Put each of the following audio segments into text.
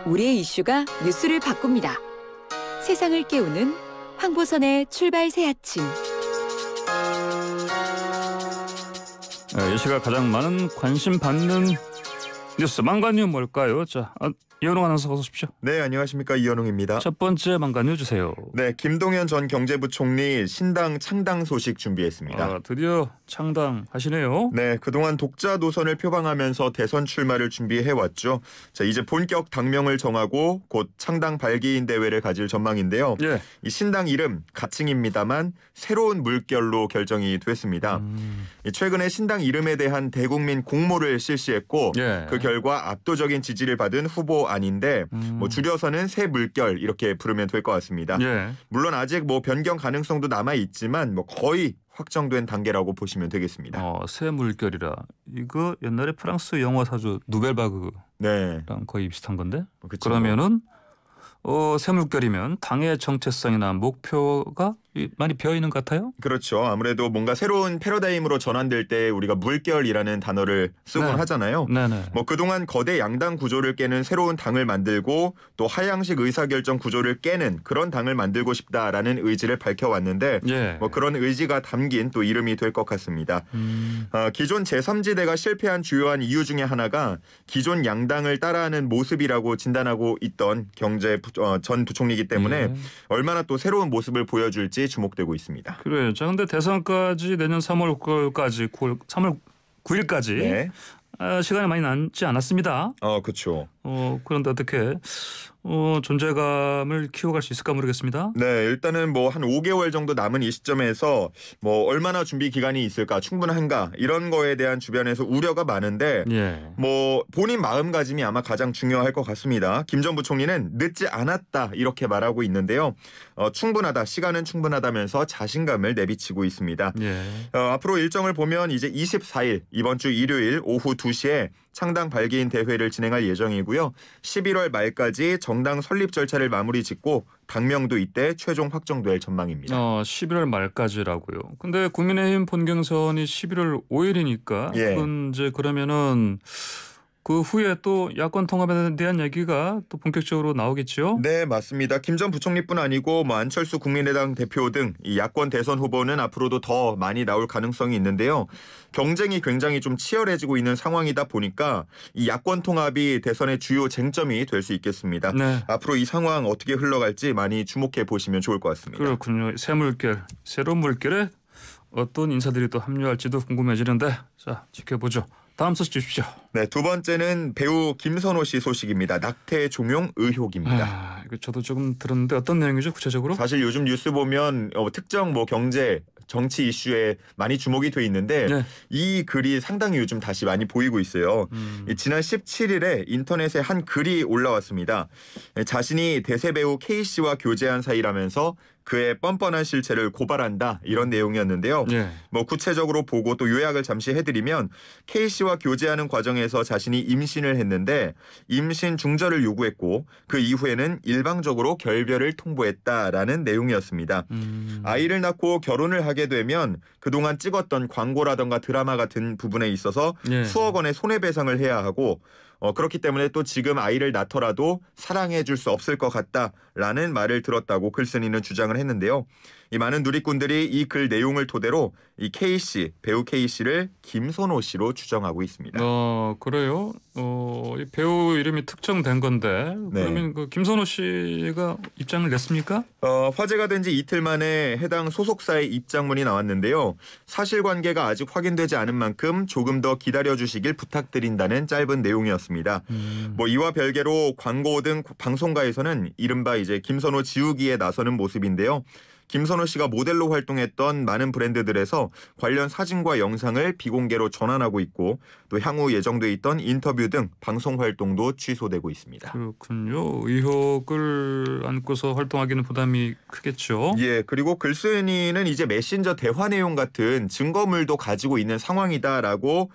우리의 이슈가 뉴스를 바꿉니다. 세상을 깨우는 황보선의 출발 새 아침. 이 시각 가장 많은 관심 받는 뉴스 망관뉴 뭘까요? 자, 이현웅 아나운서 어서 오십시오. 네, 안녕하십니까, 이현웅입니다. 첫 번째 망관뉴 주세요. 네, 김동연 전 경제부총리 신당 창당 소식 준비했습니다. 드디어 창당하시네요. 네, 그동안 독자 노선을 표방하면서 대선 출마를 준비해왔죠. 자, 이제 본격 당명을 정하고 곧 창당 발기인 대회를 가질 전망인데요. 예. 이 신당 이름 가칭입니다만 새로운 물결로 결정이 됐습니다. 최근에 신당 이름에 대한 대국민 공모를 실시했고 예. 그 결과 압도적인 지지를 받은 후보 아닌데 줄여서는 새 물결 이렇게 부르면 될 것 같습니다. 예. 물론 아직 변경 가능성도 남아 있지만 거의 확정된 단계라고 보시면 되겠습니다. 새 물결이라 이거 옛날에 프랑스 영화 사주 누벨바그랑 네, 거의 비슷한 건데. 그쵸. 그러면은 새 물결이면 당의 정체성이나 목표가 많이 비어 있는 것 같아요. 그렇죠. 아무래도 뭔가 새로운 패러다임으로 전환될 때 우리가 물결이라는 단어를 쓰곤 네. 하잖아요. 네네. 그동안 거대 양당 구조를 깨는 새로운 당을 만들고 또 하향식 의사결정 구조를 깨는 그런 당을 만들고 싶다라는 의지를 밝혀왔는데 예. 그런 의지가 담긴 또 이름이 될 것 같습니다. 기존 제3지대가 실패한 주요한 이유 중에 하나가 기존 양당을 따라하는 모습이라고 진단하고 있던 전 부총리이기 때문에 예. 얼마나 또 새로운 모습을 보여줄지 주목되고 있습니다. 그래요. 자, 근데 대선까지 내년 3월 9일까지 네. 시간이 많이 남지 않았습니다. 그렇죠. 그런데 어떻게 존재감을 키워갈 수 있을까 모르겠습니다. 네, 일단은 한 5개월 정도 남은 이 시점에서 얼마나 준비 기간이 있을까, 충분한가 이런 거에 대한 주변에서 우려가 많은데 예. 본인 마음가짐이 아마 가장 중요할 것 같습니다. 김 전 부총리는 늦지 않았다 이렇게 말하고 있는데요. 충분하다, 시간은 충분하다면서 자신감을 내비치고 있습니다. 예. 앞으로 일정을 보면 이제 24일 이번 주 일요일 오후 2시에 창당 발기인 대회를 진행할 예정이고요. 11월 말까지 정당 설립 절차를 마무리 짓고 당명도 이때 최종 확정될 전망입니다. 11월 말까지라고요. 근데 국민의힘 본경선이 11월 5일이니까 예. 그건 이제 그러면은 그 후에 또 야권 통합에 대한 얘기가 또 본격적으로 나오겠죠? 네, 맞습니다. 김 전 부총리뿐 아니고 안철수 국민의당 대표 등 이 야권 대선 후보는 앞으로도 더 많이 나올 가능성이 있는데요. 경쟁이 굉장히 좀 치열해지고 있는 상황이다 보니까 이 야권 통합이 대선의 주요 쟁점이 될 수 있겠습니다. 네. 앞으로 이 상황 어떻게 흘러갈지 많이 주목해 보시면 좋을 것 같습니다. 그렇군요. 새 물결, 새로운 물결에 어떤 인사들이 또 합류할지도 궁금해지는데 자, 지켜보죠. 다음 소식 주십시오. 네, 두 번째는 배우 김선호 씨 소식입니다. 낙태 종용 의혹입니다. 이거 저도 조금 들었는데 어떤 내용이죠, 구체적으로? 사실 요즘 뉴스 보면 특정 경제, 정치 이슈에 많이 주목이 돼 있는데 네. 이 글이 상당히 요즘 다시 많이 보이고 있어요. 지난 17일에 인터넷에 한 글이 올라왔습니다. 자신이 대세 배우 K씨와 교제한 사이라면서 그의 뻔뻔한 실체를 고발한다 이런 내용이었는데요. 예. 구체적으로 보고 또 요약을 잠시 해드리면 K씨와 교제하는 과정에서 자신이 임신을 했는데 임신 중절을 요구했고 그 이후에는 일방적으로 결별을 통보했다라는 내용이었습니다. 아이를 낳고 결혼을 하게 되면 그동안 찍었던 광고라던가 드라마 같은 부분에 있어서 예. 수억 원의 손해배상을 해야 하고 그렇기 때문에 또 지금 아이를 낳더라도 사랑해 줄 수 없을 것 같다라는 말을 들었다고 글쓴이는 주장을 했는데요. 이 많은 누리꾼들이 이 글 내용을 토대로 이 K씨, 배우 K씨를 김선호 씨로 추정하고 있습니다. 그래요? 이 배우 이름이 특정된 건데 네. 그러면 그 김선호 씨가 입장을 냈습니까? 화제가 된 지 이틀 만에 해당 소속사의 입장문이 나왔는데요. 사실관계가 아직 확인되지 않은 만큼 조금 더 기다려주시길 부탁드린다는 짧은 내용이었습니다. 이와 별개로 광고 등 방송가에서는 이른바 이제 김선호 지우기에 나서는 모습인데요. 김선호 씨가 모델로 활동했던 많은 브랜드들에서 관련 사진과 영상을 비공개로 전환하고 있고 또 향후 예정돼 있던 인터뷰 등 방송 활동도 취소되고 있습니다. 그렇군요. 의혹을 안고서 활동하기는 부담이 크겠죠. 예, 그리고 글쓴이는 이제 메신저 대화 내용 같은 증거물도 가지고 있는 상황이다라고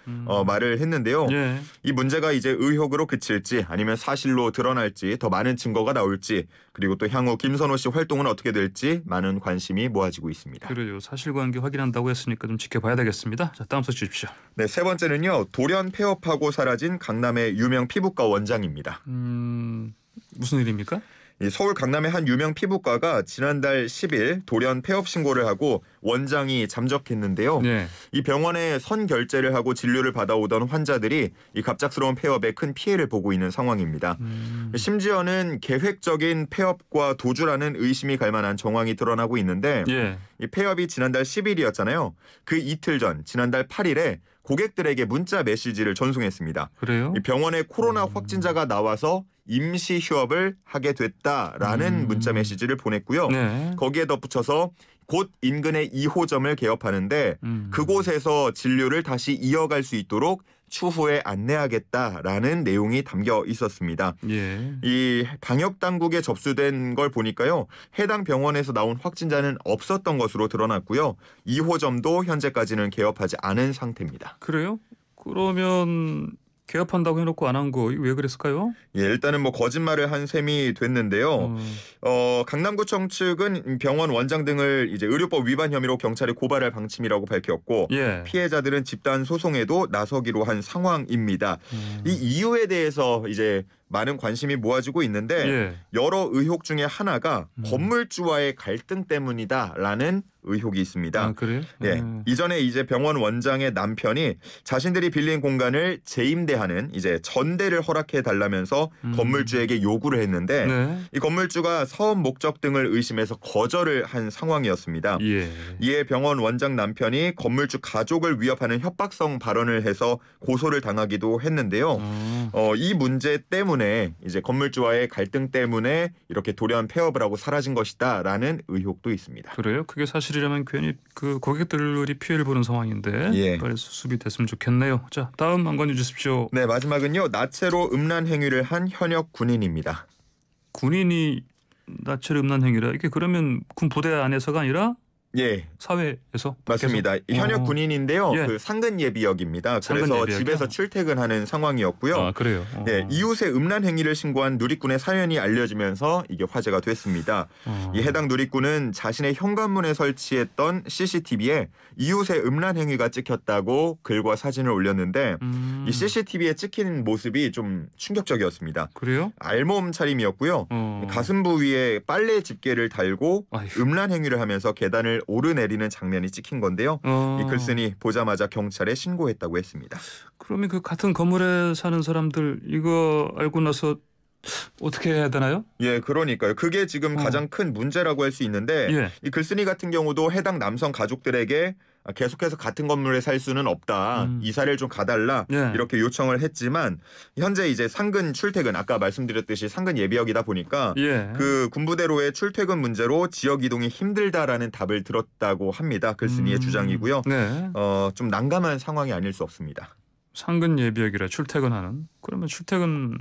말을 했는데요. 예. 이 문제가 이제 의혹으로 그칠지 아니면 사실로 드러날지 더 많은 증거가 나올지 그리고 또 향후 김선호 씨 활동은 어떻게 될지 많은 관심이 모아지고 있습니다. 그래요. 사실관계 확인한다고 했으니까 좀 지켜봐야 되겠습니다. 자, 다음 소식 주십시오. 네, 세 번째는요. 돌연 폐업하고 사라진 강남의 유명 피부과 원장입니다. 무슨 일입니까? 이 서울 강남의 한 유명 피부과가 지난달 10일 돌연 폐업 신고를 하고 원장이 잠적했는데요. 네. 이 병원에 선결제를 하고 진료를 받아오던 환자들이 이 갑작스러운 폐업에 큰 피해를 보고 있는 상황입니다. 심지어는 계획적인 폐업과 도주라는 의심이 갈 만한 정황이 드러나고 있는데 예. 이 폐업이 지난달 10일이었잖아요. 그 이틀 전 지난달 8일에 고객들에게 문자 메시지를 전송했습니다. 그래요? 이 병원에 코로나 확진자가 나와서 임시 휴업을 하게 됐다라는 문자 메시지를 보냈고요. 네. 거기에 덧붙여서 곧 인근의 2호점을 개업하는데 그곳에서 진료를 다시 이어갈 수 있도록 추후에 안내하겠다라는 내용이 담겨 있었습니다. 예. 이 방역 당국에 접수된 걸 보니까요. 해당 병원에서 나온 확진자는 없었던 것으로 드러났고요. 2호점도 현재까지는 개업하지 않은 상태입니다. 그래요? 그러면 개업한다고 해놓고 안 한 거 왜 그랬을까요? 예, 일단은 뭐 거짓말을 한 셈이 됐는데요. 강남구청 측은 병원 원장 등을 이제 의료법 위반 혐의로 경찰에 고발할 방침이라고 밝혔고 예. 피해자들은 집단 소송에도 나서기로 한 상황입니다. 이 이유에 대해서 이제 많은 관심이 모아지고 있는데 예. 여러 의혹 중에 하나가 건물주와의 갈등 때문이다라는 의혹이 있습니다. 아, 그래요? 예. 이전에 이제 병원 원장의 남편이 자신들이 빌린 공간을 재임대하는 이제 전대를 허락해 달라면서 건물주에게 요구를 했는데 네. 이 건물주가 사업 목적 등을 의심해서 거절을 한 상황이었습니다. 예. 이에 병원 원장 남편이 건물주 가족을 위협하는 협박성 발언을 해서 고소를 당하기도 했는데요. 이 문제 때문에 이제 건물주와의 갈등 때문에 이렇게 돌연 폐업을 하고 사라진 것이다라는 의혹도 있습니다. 그래요? 그게 사실이라면 괜히 그 고객들이 피해를 보는 상황인데 예. 빨리 수습이 됐으면 좋겠네요. 자, 다음 안건해 주십시오. 네, 마지막은요. 나체로 음란 행위를 한 현역 군인입니다. 군인이 나체를 음란 행위라 이게 그러면 군 부대 안에서가 아니라 예, 사회에서 맞습니다. 현역 군인인데요. 예. 그 상근 예비역입니다. 상근 그래서 예비역이요? 집에서 출퇴근하는 상황이었고요. 아, 그래요. 네, 이웃의 음란 행위를 신고한 누리꾼의 사연이 알려지면서 이게 화제가 됐습니다. 이 해당 누리꾼은 자신의 현관문에 설치했던 CCTV에 이웃의 음란 행위가 찍혔다고 글과 사진을 올렸는데 이 CCTV에 찍힌 모습이 좀 충격적이었습니다. 그래요? 알몸 차림이었고요. 가슴 부위에 빨래 집게를 달고 아이고. 음란 행위를 하면서 계단을 오르내리는 장면이 찍힌 건데요. 이 글쓴이 보자마자 경찰에 신고했다고 했습니다. 그러면 그 같은 건물에 사는 사람들 이거 알고 나서 어떻게 해야 되나요? 예, 그러니까요. 그게 지금 가장 큰 문제라고 할 수 있는데 예. 이 글쓴이 같은 경우도 해당 남성 가족들에게 계속해서 같은 건물에 살 수는 없다. 이사를 좀 가달라. 예. 이렇게 요청을 했지만 현재 이제 상근 출퇴근 아까 말씀드렸듯이 상근 예비역이다 보니까 예. 그 군부대로의 출퇴근 문제로 지역 이동이 힘들다라는 답을 들었다고 합니다. 글쓴이의 주장이고요. 네. 좀 난감한 상황이 아닐 수 없습니다. 상근 예비역이라 출퇴근하는. 그러면 출퇴근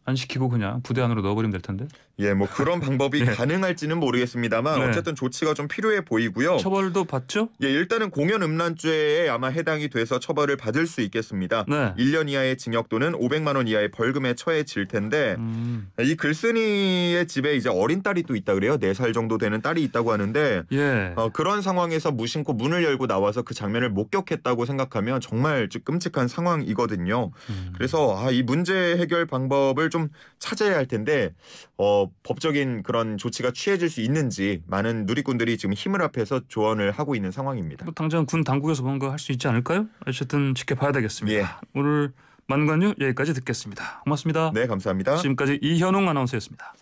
안 시키고 그냥 부대 안으로 넣어버리면 될 텐데. 예, 뭐 그런 방법이 네. 가능할지는 모르겠습니다만 네. 어쨌든 조치가 좀 필요해 보이고요. 처벌도 받죠? 예, 일단은 공연 음란죄에 아마 해당이 돼서 처벌을 받을 수 있겠습니다. 네. 1년 이하의 징역 또는 500만 원 이하의 벌금에 처해질 텐데 이 글쓴이의 집에 이제 어린 딸이 또 있다 그래요. 4살 정도 되는 딸이 있다고 하는데 예. 그런 상황에서 무심코 문을 열고 나와서 그 장면을 목격했다고 생각하면 정말 좀 끔찍한 상황이거든요. 그래서 이 문제 해결 방법을 좀 찾아야 할 텐데 법적인 그런 조치가 취해질 수 있는지 많은 누리꾼들이 지금 힘을 합해서 조언을 하고 있는 상황입니다. 뭐 당장 군 당국에서 뭔가 할 수 있지 않을까요? 어쨌든 지켜봐야 되겠습니다. 예. 오늘 만관유 여기까지 듣겠습니다. 고맙습니다. 네, 감사합니다. 지금까지 이현웅 아나운서였습니다.